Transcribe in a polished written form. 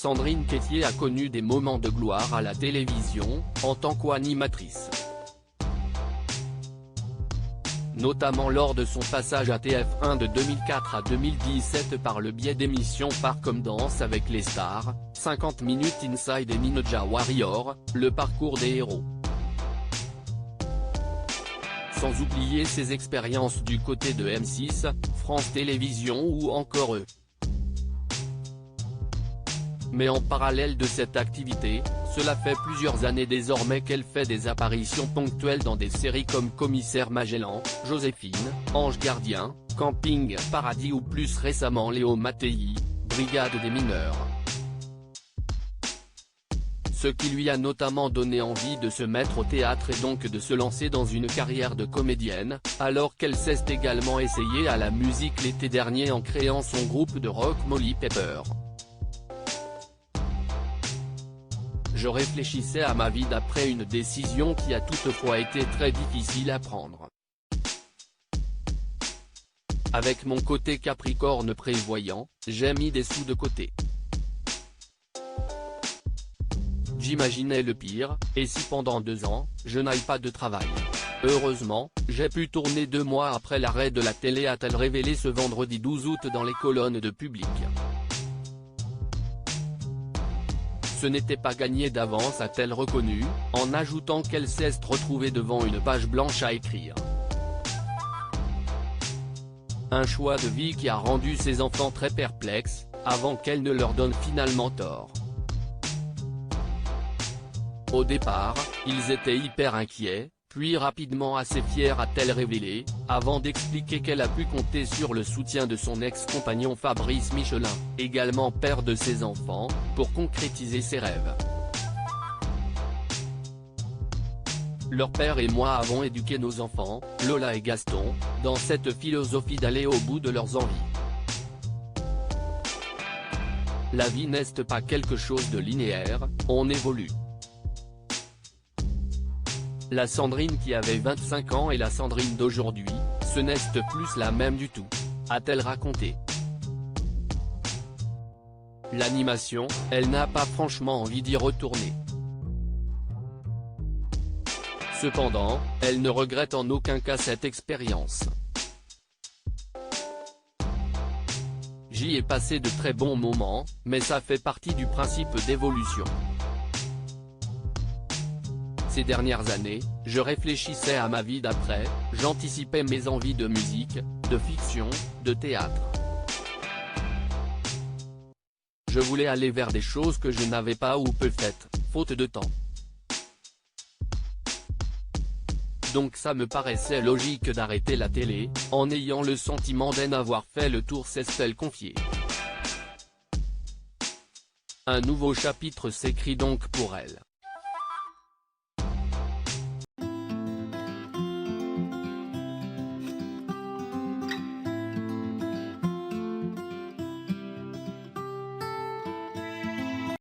Sandrine Quétier a connu des moments de gloire à la télévision, en tant qu'animatrice. Notamment lors de son passage à TF1 de 2004 à 2017 par le biais d'émissions phares comme Danse avec les stars, 50 minutes Inside et Ninja Warrior, le parcours des héros. Sans oublier ses expériences du côté de M6, France Télévisions ou encore eux. Mais en parallèle de cette activité, cela fait plusieurs années désormais qu'elle fait des apparitions ponctuelles dans des séries comme Commissaire Magellan, Joséphine, Ange Gardien, Camping Paradis ou plus récemment Léo Mattei, Brigade des mineurs. Ce qui lui a notamment donné envie de se mettre au théâtre et donc de se lancer dans une carrière de comédienne, alors qu'elle s'est également essayée à la musique l'été dernier en créant son groupe de rock Molly Pepper. Je réfléchissais à ma vie d'après une décision qui a toutefois été très difficile à prendre. Avec mon côté Capricorne prévoyant, j'ai mis des sous de côté. J'imaginais le pire, et si pendant 2 ans, je n'aille pas de travail. Heureusement, j'ai pu tourner 2 mois après l'arrêt de la télé, a-t-elle révélé ce vendredi 12 août dans les colonnes de Public. Ce n'était pas gagné d'avance, a-t-elle reconnu, en ajoutant qu'elle s'est retrouvée devant une page blanche à écrire. Un choix de vie qui a rendu ses enfants très perplexes, avant qu'elle ne leur donne finalement tort. Au départ, ils étaient hyper inquiets, puis rapidement assez fiers, a-t-elle révélé, avant d'expliquer qu'elle a pu compter sur le soutien de son ex-compagnon Fabrice Michelin, également père de ses enfants, pour concrétiser ses rêves. Leur père et moi avons éduqué nos enfants, Lola et Gaston, dans cette philosophie d'aller au bout de leurs envies. La vie n'est pas quelque chose de linéaire, on évolue. La Sandrine qui avait 25 ans et la Sandrine d'aujourd'hui, ce n'est plus la même du tout, a-t-elle raconté. L'animation, elle n'a pas franchement envie d'y retourner. Cependant, elle ne regrette en aucun cas cette expérience. J'y ai passé de très bons moments, mais ça fait partie du principe d'évolution. Ces dernières années, je réfléchissais à ma vie d'après, j'anticipais mes envies de musique, de fiction, de théâtre. Je voulais aller vers des choses que je n'avais pas ou peu faites, faute de temps. Donc ça me paraissait logique d'arrêter la télé, en ayant le sentiment d'en avoir fait le tour, s'est-elle confiée. Un nouveau chapitre s'écrit donc pour elle.